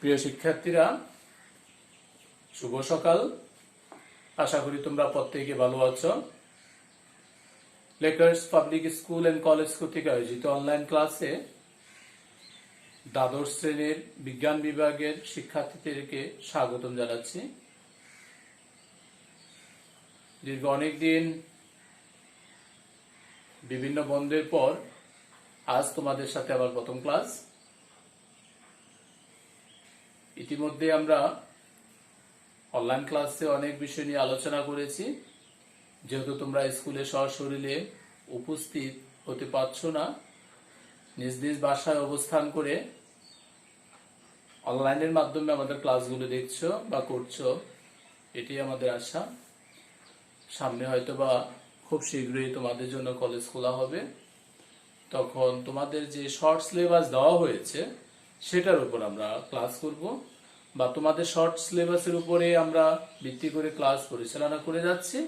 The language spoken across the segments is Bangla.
প্রিয় শিক্ষার্থীরা, শুভ সকাল। আশা করি তোমরা প্রত্যেকে ভালো আছো। Lakers public school and college কর্তৃক আয়োজিত অনলাইন ক্লাসে দ্বাদশ শ্রেণীর বিজ্ঞান বিভাগের শিক্ষার্থীদেরকে স্বাগতম জানাচ্ছি। দীর্ঘ অনেকদিন বিভিন্ন বন্ধের পর আজ তোমাদের সাথে আবার প্রথম ক্লাস। ইতিমধ্যে আমরা অনলাইন ক্লাসে অনেক বিষয় নিয়ে আলোচনা করেছি। যেহেতু তোমরা স্কুলে সশরীরে উপস্থিত হতে পারছো না, নিজ নিজ বাসায় অবস্থান করে অনলাইনের মাধ্যমে আমাদের ক্লাসগুলো দেখছো বা করছো, এটি আমাদের আশা। সামনে হয়তোবা খুব শীঘ্রই তোমাদের জন্য কলেজ খোলা হবে, তখন তোমাদের যে শর্ট সিলেবাস দেওয়া হয়েছে সেটার উপর আমরা ক্লাস করব, বা তোমাদের শর্ট সিলেবাসের উপরে আমরা ভিত্তি করে ক্লাস পরিচালনা করে যাচ্ছি।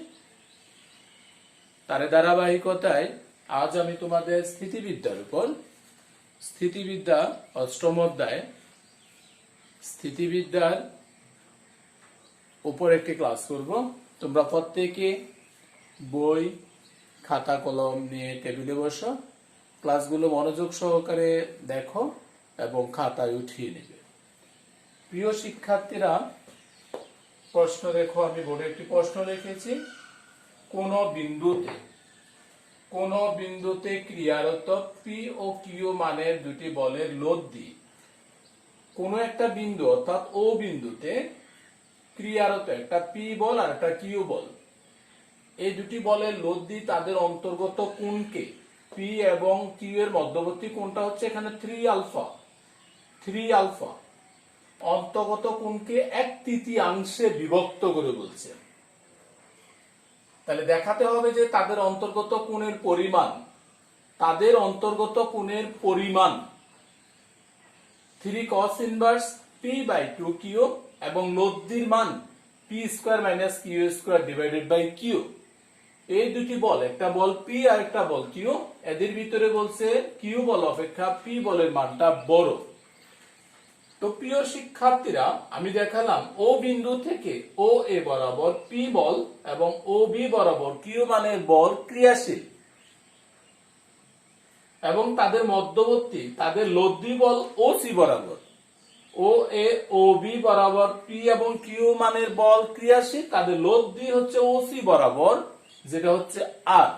তার ধারাবাহিকতায় আজ আমি তোমাদের স্থিতিবিদ্যার উপর, স্থিতিবিদ্যা অষ্টম অধ্যায় স্থিতিবিদ্যার উপর একটি ক্লাস করব। তোমরা প্রত্যেকে বই খাতা কলম নিয়ে টেবিলে বসো, ক্লাসগুলো মনোযোগ সহকারে দেখো এবং খাতায় উঠিয়ে নেবে। প্রিয় শিক্ষার্থীরা, প্রশ্ন দেখো, আমি বোর্ডে একটি প্রশ্ন লিখেছি। কোন বিন্দুতে ক্রিয়ারত পি ও কিউ মানের দুটি বলের লব্ধি, কোন একটা বিন্দু অর্থাৎ ও বিন্দুতে ক্রিয়ারত একটা পি বল আর একটা কিউ বল, এই দুটি বলের লব্ধি তাদের অন্তর্গত কোণকে, পি এবং কিউ এর মধ্যবর্তী কোণটা হচ্ছে এখানে 3 আলফা, অন্তর্গত কোণকে 1/3 বিভক্ত করে বলছে। তাহলে দেখাতে হবে যে তাদের অন্তর্গত কোণের পরিমাণ 3 cos ইনভার্স p/2 q এবং লব্ধির মান p² - q² divided by q। এই দুটি বল, একটা বল p আর একটা বল q, এদের ভিতরে বলছে q বল অপেক্ষা p বলের মানটা বড়। তো প্রিয় শিক্ষার্থীরা, আমি দেখালাম ও বিন্দু থেকে ও এ বরাবর p বল এবং ও বি বরাবর q মানের বল ক্রিয়াশীল, এবং তাদের মধ্যবর্তী তাদের লব্ধি বল ও সি বরাবর, ও এ ও বি বরাবর p এবং q মানের বল ক্রিয়াশীল, তাদের লব্ধি হচ্ছে ও সি বরাবর, যেটা হচ্ছে r।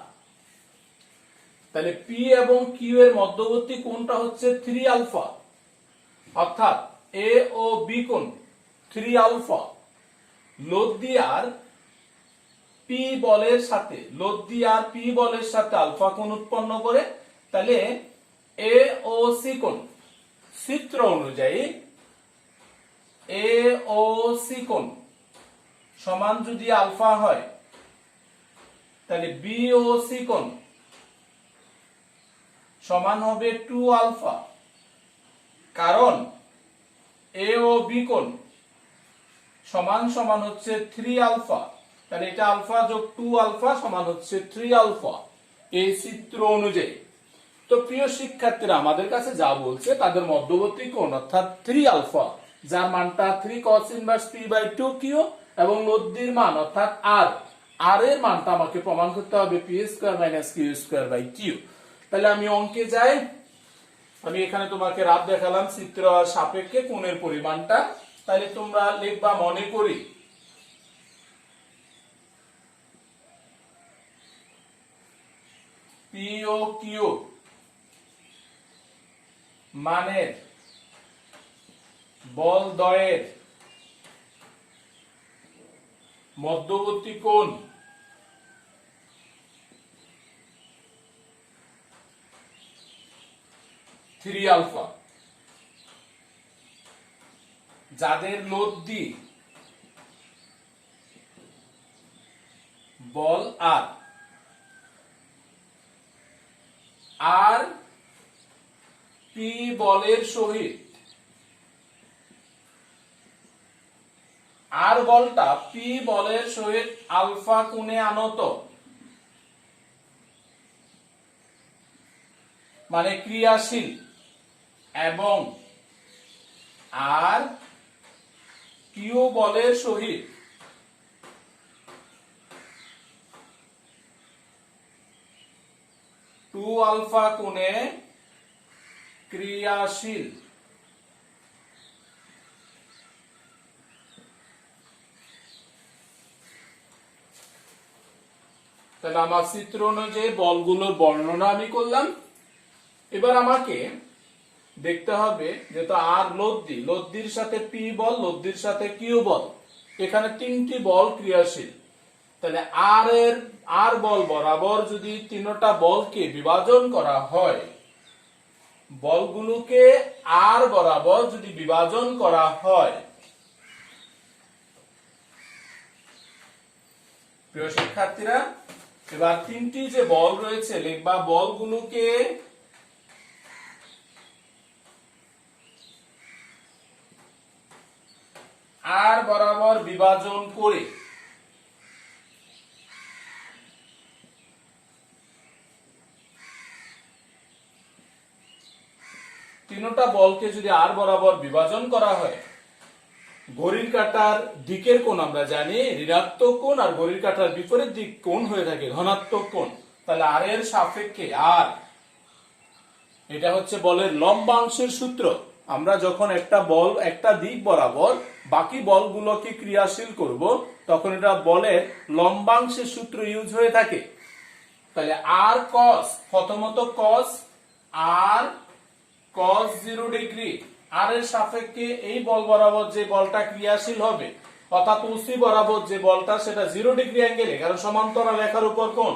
তাহলে p এবং q এর মধ্যবর্তী কোণটা হচ্ছে 3 আলফা, অর্থাৎ এ ও বি কোণ 3 আলফা। লব্ধি আর পি বলের সাথে আলফা কোণ উৎপন্ন করে। তাহলে এ ও সি কোণ, সূত্র অনুযায়ী এ ও সি কোণ সমান যদি আলফা হয়, তাহলে বি ও সি কোণ সমান হবে 2 আলফা, কারণ এ ও বি কোণ সমান সমান হচ্ছে 3 আলফা। তাহলে এটা আলফা যোগ 2 আলফা সমান হচ্ছে 3 আলফা, এই সূত্র অনুযায়ী। তো প্রিয় শিক্ষার্থীরা, আমাদের কাছে যা বলছে তাদের মধ্যবর্তী কোণ অর্থাৎ 3 আলফা, যার মানটা 3 cos ইনভার্স p/2 q, এবং লব্ধির মান অর্থাৎ r এর মানটা আমাকে প্রমাণ করতে হবে p² - q² q। তাহলে আমি অঙ্কে যাই। আমি এখানে তোমাকে রাত দেখালাম চিত্র আর সাপেক্ষে কোণের পরিমাণটা। তাহলে তোমরা লিখবা, মনে করি পি ও কিউ মানের বল দ্বয়ের মধ্যবর্তী কোণ 3 আলফা, যাদের লব্ধি বল আর পি বলের সহিত, আর বলটা পি বলের সহিত আলফা কোণে আনত, মানে ক্রিয়াশীল, এবং আর কিউ বলের সহিত টু আলফা কোণে ক্রিয়াশীল। তাহলে আমার চিত্র অনুযায়ী বলগুলোর বর্ণনা আমি করলাম। এবার আমাকে দেখতে হবে যেহেতু আর লব্ধির সাথে পি বল, লব্ধির সাথে কিউ বল, এখানে তিনটি বল ক্রিয়াশীল। তাহলে আর বল বরাবর যদি তিনটা বলকে বিভাজন করা হয়, বলগুলোকে আর বরাবর যদি বিভাজন করা হয়, প্রিয় শিক্ষার্থীরা, এবার তিনটি যে বল রয়েছে লিখবা বলগুলোকে আর বরাবর বিভাজন করে তিনটা বলকে যদি আর বরাবর বিভাজন করা হয়, ঘড়ির কাঁটার দিকের কোণ আমরা জানি ঋণাত্মক কোণ, আর ঘড়ির কাঁটার বিপরীত দিক কোণ হয়ে থাকে ধনাত্মক কোণ। তাহলে আর এর সাপেক্ষে আর, এটা হচ্ছে বলের লম্বাংশের সূত্র। আমরা যখন একটা বল একটা দিক বরাবর বাকি বলগুলোকে ক্রিয়াশীল করব, তখন এটা বলের লম্বাংশের সূত্র ইউজ হয়ে থাকে। তাহলে আর কস, প্রথমত কস আর cos 0 ডিগ্রি, আর এর সাপেক্ষে এই বল বরাবর যে বলটা ক্রিয়াশীল হবে, অর্থাৎ ওসি বরাবর যে বলটা, সেটা 0 ডিগ্রি অ্যাঙ্গেলে, কারণ সমান্তরাল রেখার উপর কোণ।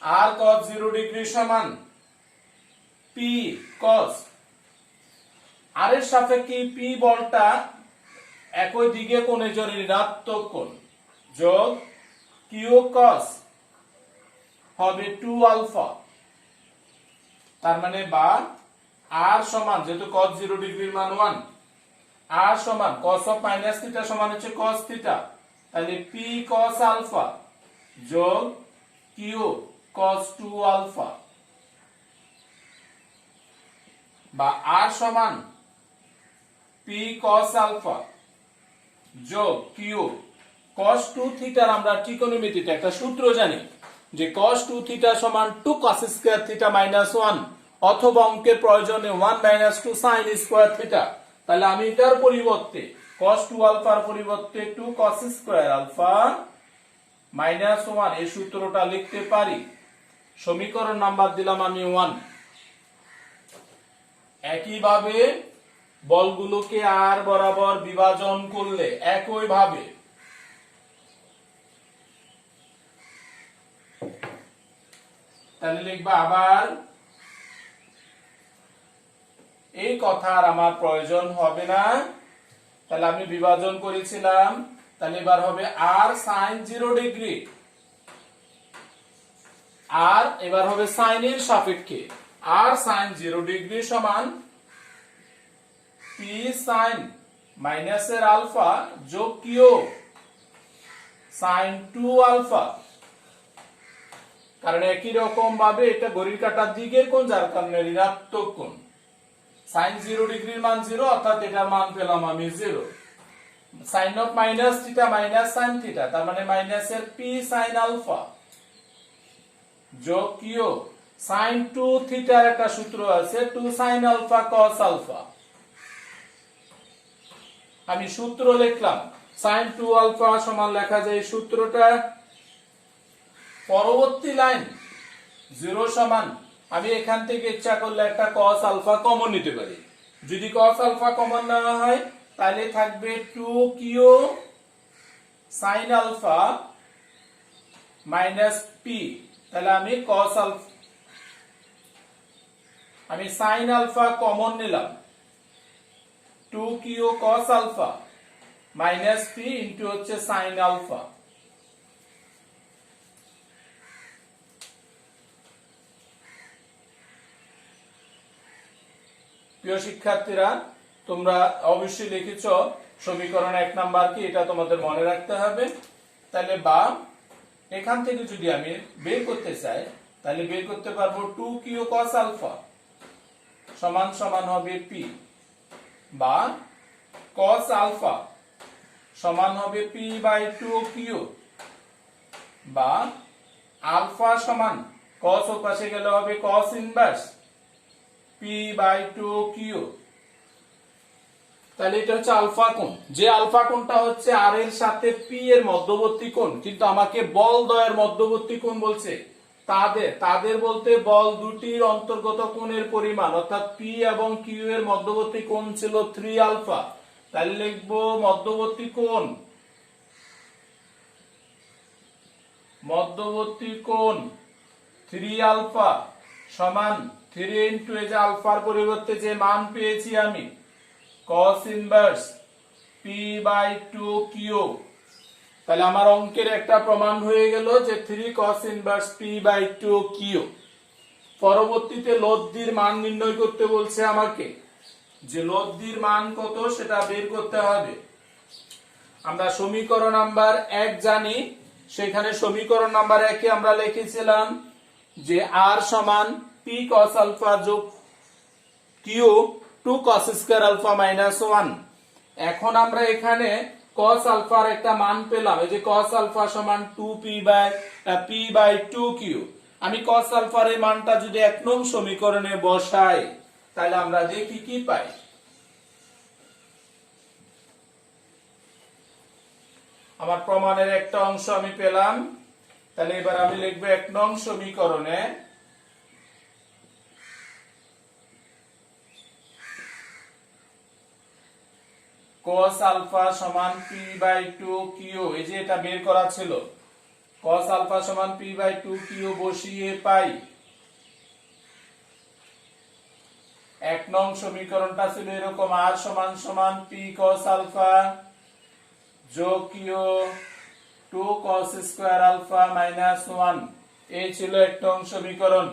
আর cos 0 ডিগ্রি সমান পি cos, আর এর সাপেক্ষে পি বলটা একই দিকে কোণের জন্য ঋণাত্মক কোণ, যোগ কিউ cos হবে 2 আলফা। তার মানে বা আর সমান, যেহেতু cos 0 ডিগ্রির মান 1, আর সমান cos অফ মাইনাস থিটা সমান হচ্ছে cos থিটা। তাহলে p cos আলফা যোগ q cos 2 আলফা, বা আর সমান p cos আলফা যোগ q cos 2 থিটার আমরা ত্রিকোণমিতিতে একটা সূত্র জানি যে cos 2 থিটা সমান 2 cos স্কয়ার থিটা মাইনাস 1, অথবা অঙ্কের প্রয়োজনে 1 মাইনাস 2 sin স্কয়ার থিটা। তাহলে আমি এটার পরিবর্তে cos 2 আলফার পরিবর্তে 2 cos স্কয়ার আলফা মাইনাস 1 এই সূত্রটা লিখতে পারি। সমীকরণ নাম্বার দিলাম আমি 1। একইভাবে বলগুলোকে আর বরাবর বিভাজন করলে একই ভাবে তাহলে লিখবা আবার এই কথা আর আমার প্রয়োজন হবে না। তাহলে আমি বিভাজন করেছিলাম, তাহলে এবার হবে আর sin 0 ডিগ্রি, আর এবার হবে sin এর সাপেক্ষে আর sin 0 ডিগ্রি সমান p sin মাইনাস এর আলফা যোগ q sin 2 আলফা। কারণ একই রকম ভাবে এটা ঘড়ির কাঁটার দিকের কোণ, যার কারণে ঋণাত্মক কোণ। sin 0 ডিগ্রির মান 0, অর্থাৎ এটার মান পেলাম আমি 0। sin of minus theta minus sin theta, তার মানে মাইনাস এর p sin আলফা যোগ q sin 2 থিটার একটা সূত্র আছে 2 sin আলফা cos আলফা। আমি সূত্র লিখলাম sin 2 আলফা সমান লেখা যায় সূত্রটা, পরবর্তী লাইন 0 সমান, আমি এখান থেকে ইচ্ছা করলে একটা cos আলফা কমন নিতে পারি। যদি cos আলফা কমন নেওয়া হয় তাহলে থাকবে 2q sin alpha minus p। তাহলে আমি cos আলফা, আমি sin আলফা কমন নিলাম, 2q cos alpha minus p into হচ্ছে sin আলফা। প্রিয় শিক্ষার্থীরা, তোমরা অবশ্যই লিখেছ সমীকরণ 1 নাম্বার কি, এটা তোমাদের মনে রাখতে হবে। তাহলে বা এখান থেকে যদি আমি বের করতে চাই, তাহলে বের করতে পারবো 2q cos আলফা সমান সমান হবে p, বা cos আলফা সমান হবে পি বাই টু কিউ, বা আলফা সমান কস ও পাশে গেলে হবে cos inverse p by two q. তাহলে এটা হচ্ছে আলফা কোণ, যে আলফা কোণটা হচ্ছে আর এর সাথে পি এর মধ্যবর্তী কোণ, কিন্তু আমাকে বল দ্বয়ের মধ্যবর্তী কোণ বলছে। তাদের বলতে বল দুটির অন্তর্গত কোণের পরিমাণ, অর্থাৎ পি এবং কিউ এর মধ্যবর্তী কোণ ছিল 3 আলফা। তাহলে লিখবো মধ্যবর্তী কোণ 3 আলফা সমান 3 ইনটু এই যে আলফার পরিবর্তে যে মান পেয়েছি আমি cos inverse p by 2 q. তাহলে আমার অঙ্কের একটা প্রমাণ হয়ে গেল যে 3 cos inverse p by 2 q. পরবর্তীতে লব্ধির মান নির্ণয় করতে বলছে আমাকে, যে লব্ধির মান কত সেটা বের করতে হবে। আমরা সমীকরণ নাম্বার 1 জানি, সেখানে সমীকরণ নাম্বার 1 এ আমরা লিখেছিলাম যে r সমান p cos আলফা যোগ q 2 cos square alpha minus 1। এখন আমরা এখানে cos আলফার একটা মান পেলাম, এই যে cos আলফা সমান 2p বাই 2q। আমি cos আলফার এই মানটা যদি 1 নং সমীকরণে বসাই, তাহলে আমরা দেখি কি পাই। আমার প্রমাণের একটা অংশ আমি পেলাম। তাহলে এবার আমি লিখবো 1 নং সমীকরণে cos আলফা সমান p বাই 2 কিউ, এই যে এটা বের করা ছিল, cos আলফা সমান p বাই 2 কিউ বসিয়ে পাই 1 নং সমীকরণটা ছিল এরকম, r সমান সমান p cos আলফা যোগ q 2 cos square alpha minus 1। এই ছিল 1 নং সমীকরণ।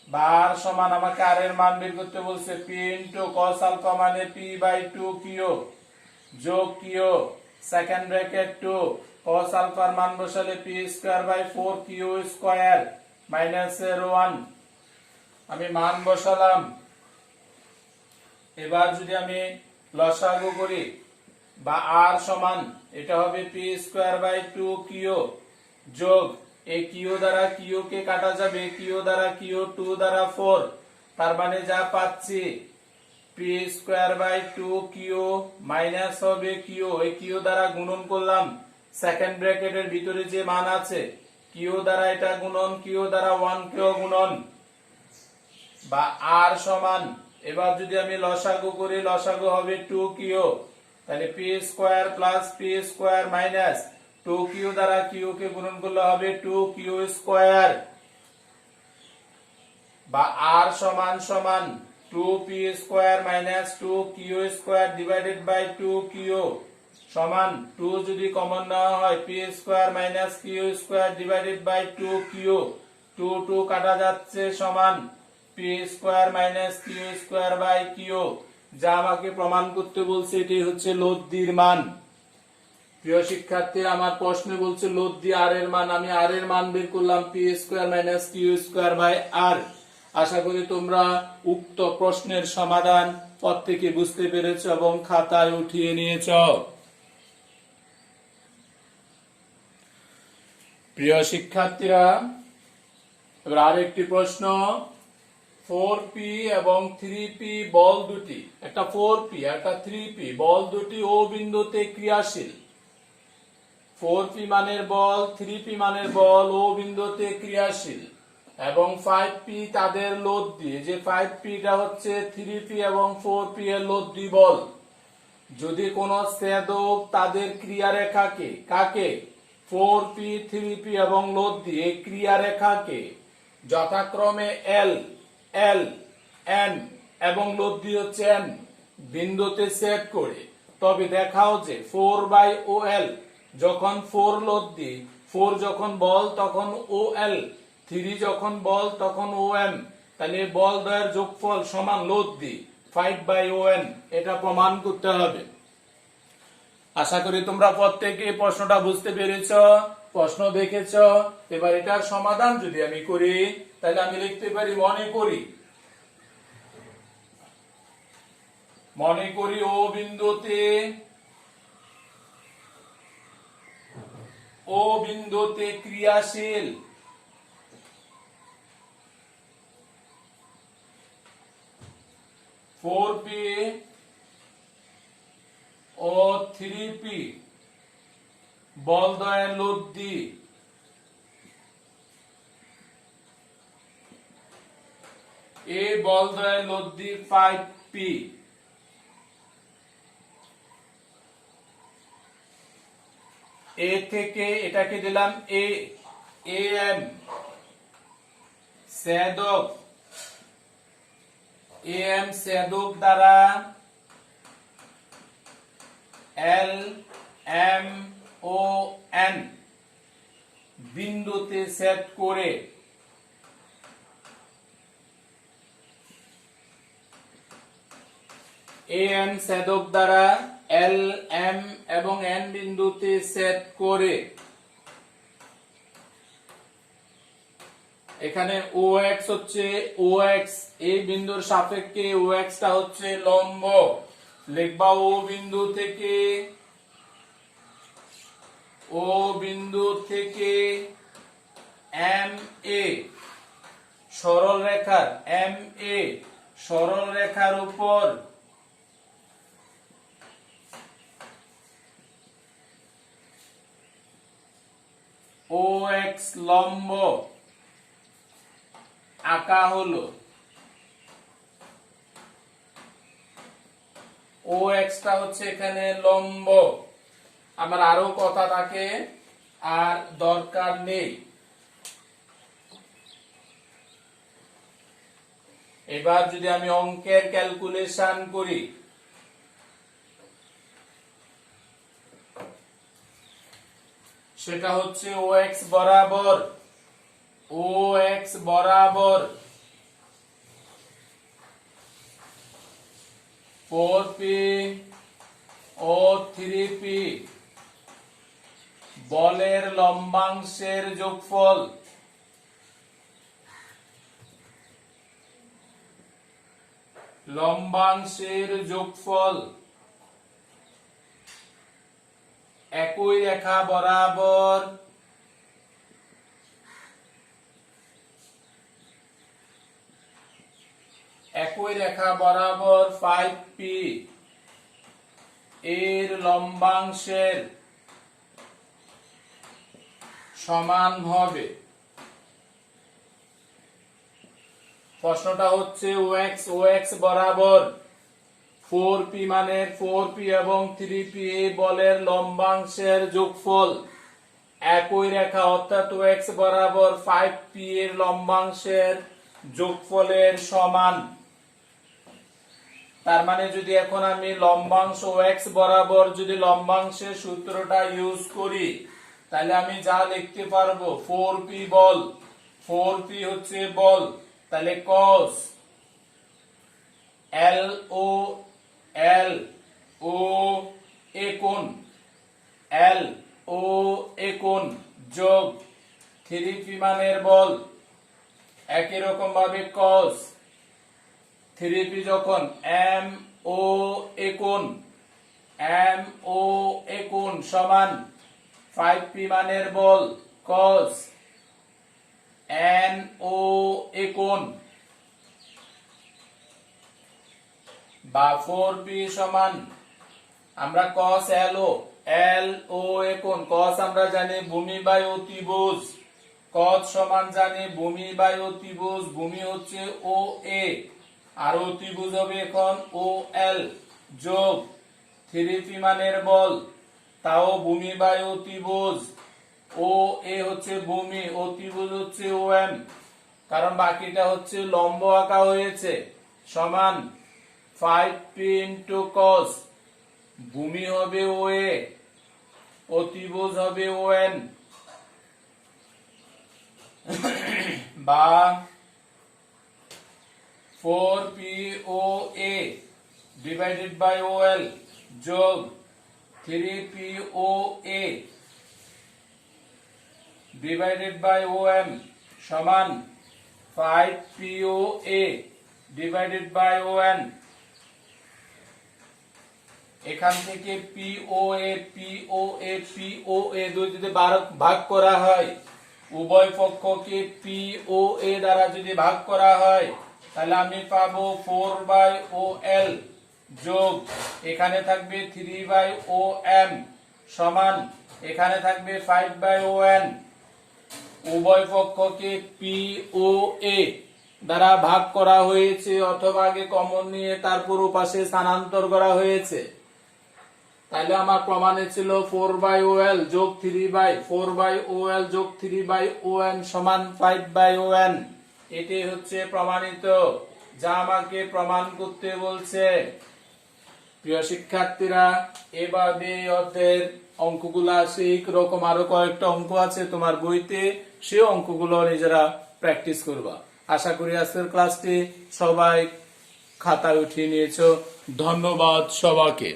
বা r সমান আমাকে r এর মান বের করতে বলছে p ইনটু cos আলফা মানে p বাই 2 কিউ যোগ কিউ সেকেন্ড ব্র্যাকেট 2 cos আলফার মান বসালে p square by 4 q square minus 1। আমি মান বসালাম। এবার যদি আমি লসাগু করি, বা r সমান এটা হবে p স্কয়ার বাই 2 কিউ যোগ এই কিউ দ্বারা কিউ কে কাটা যাবে, কিউ দ্বারা কিউ 2 দ্বারা 4, তার মানে যা পাচ্ছি p square by 2 q minus হবে কিউ, এই কিউ দ্বারা গুণন করলাম সেকেন্ড ব্র্যাকেটের ভিতরে যে মান আছে, কিউ দ্বারা এটা গুণন, কিউ দ্বারা 1 কেও গুণন, বা r সমান এবার যদি আমি লসাগু করি, লসাগু হবে 2 কিউ, তাহলে p square plus p square minus 2 q দ্বারা কিউ কে গুণন করলে হবে 2 কিউ স্কয়ার, বা r সমান সমান 2p square minus 2 q square divided by 2 q সমান 2 যদি কমন নেওয়া হয় p square minus q square divided by 2 q, 2 2 কাটা যাচ্ছে সমান p square minus q square by q. যা আমাকে প্রমাণ করতে বলছে এটাই হচ্ছে লব্ধির মান। প্রিয় শিক্ষার্থীরা, আমার প্রশ্নে বলছে লব্ধি r এর মান, আমি r এর মান বের করলাম p square minus q square by r। আশা করি তোমরা উক্ত প্রশ্নের সমাধান প্রত্যেকে বুঝতে পেরেছো এবং খাতায় উঠিয়ে নিয়েছো। প্রিয় শিক্ষার্থীরা, এবার আরেকটি প্রশ্ন, 4p এবং 3p বল দুটি, একটা 4p একটা 3p বল দুটি ও বিন্দুতে ক্রিয়াশীল। 4p মানের বল 3p মানের বল ও বিন্দুতে ক্রিয়াশীল, এবং 5p তাদের লব্ধি, যে 5p টা হচ্ছে 3p এবং 4p এর লব্ধি বল। যদি কোন ছেদক তাদের ক্রিয়ারেখাকে, কাকে, 4p 3p এবং লব্ধি এই ক্রিয়ারেখাকে যথাক্রমে l l n এবং লব্ধি হচ্ছে n বিন্দুতে ছেদ করে, তবে দেখাও যে 4/OL যখন 4 লব্ধি, 4 যখন বল তখন OL, 3 যখন বল তখন OM, তাহলে বল দ্বয়ের যোগফল সমান লব্ধি 5/ON। এটা প্রমাণ করতে হবে। আশা করি তোমরা প্রত্যেকে এই প্রশ্নটা বুঝতে পেরেছো, প্রশ্ন দেখেছো। এবার এটার সমাধান যদি আমি করি, তাহলে আমি লিখতে পারি মনে করি ও বিন্দুতে ও বিন্দুতে ক্রিয়াশীল, ফোর পি ও 3p বলদ্বয়ের লব্ধি এ বলদ্বয়ের লব্ধি 5p, এ থেকে এটাকে দিলাম এ এম ছেদক, এম ছেদক দ্বারা এল এম ও এন বিন্দুতে ছেদ করে এম ছেদক দ্বারা এল এম এবং এন বিন্দুতে ছেদ করে এখানে ও এক্স হচ্ছে ও এক্স, এই বিন্দুর সাপেক্ষে ও এক্স টা হচ্ছে লম্ব, লিখবা ও বিন্দু থেকে এম এ সরল রেখার এম এ সরল রেখার উপর ও এক্স লম্ব আঁকা হলো। ও এক্স টা হচ্ছে এখানে লম্ব, আমার আরো কথা থাকে আর দরকার নেই। এবার যদি আমি অঙ্কের ক্যালকুলেশন করি, সেটা হচ্ছে ও এক্স বরাবর 4p ও 3p বলের লম্বাংশের যোগফল, একই রেখা বরাবর একই রেখা বরাবর 5p এর লম্বাংশের সমান হবে। প্রশ্নটা হচ্ছে ও এক্স বরাবর 4p মানে 4p এবং 3p বলের লম্বাংশের যোগফল একই রেখা অর্থাৎ ও এক্স বরাবর 5p এর লম্বাংশের যোগফলের সমান। তার মানে যদি এখন আমি লম্বাংশ ও এক্স বরাবর যদি লম্বাংশের সূত্রটা ইউজ করি, তাহলে আমি যা লিখতে পারবো 4p বল, 4p হচ্ছে বল, তাহলে cos L O এ কোণ যোগ 3p মানের বল, একই রকম ভাবে cos 3p যখন M O এ কোণ সমান 5p মানের বল cos N O এ কোণ বা 4p সমান আমরা cos L O এ কোণ, cos আমরা জানি ভূমি বাই অতিভুজ, cos সমান জানি ভূমি বাই অতিভুজ, ভূমি হচ্ছে ও এ আর অতিভুজ হবে এখন ও এল যোগ 3p মানের বল তাও ভূমি বাই অতিভুজ, ও এ হচ্ছে ভূমি, অতিভুজ হচ্ছে ও এম, কারণ বাকিটা হচ্ছে লম্ব আঁকা হয়েছে, সমান 5p ইন্টু cos, ভূমি হবে ও এ, অতিভুজ হবে ও এন, বা 4p O A divided by O L যোগ 3p O A divided by O M সমান 5p O A divided by O N. এখান থেকে POA দুই যদি ভাগ করা হয়, উভয় পক্ষকে POA দ্বারা যদি ভাগ করা হয়, তাহলে আমি পাবো 4/OL যোগ এখানে থাকবে 3/OM সমান এখানে থাকবে 5/ON। উভয় পক্ষকে POA দ্বারা ভাগ করা হয়েছে অথবা আগে কমন নিয়ে তারপর পাশে স্থানান্তর করা হয়েছে। তাহলে আমার প্রমাণে ছিল 4/OL যোগ 4/OL যোগ 3/ON সমান 5/ON। এটি হচ্ছে প্রমাণিত, যা আমাকে প্রমাণ করতে বলছে। প্রিয় শিক্ষার্থীরা, এভাবে অধ্যায়ের অঙ্কগুলো আছে, রকম আরো কয়েকটা অঙ্ক আছে তোমার বইতে, সেই অঙ্কগুলো নিজেরা প্র্যাকটিস করবা। আশা করি আজকের ক্লাসটি সবাই খাতায় উঠিয়ে নিয়েছো। ধন্যবাদ সবাইকে।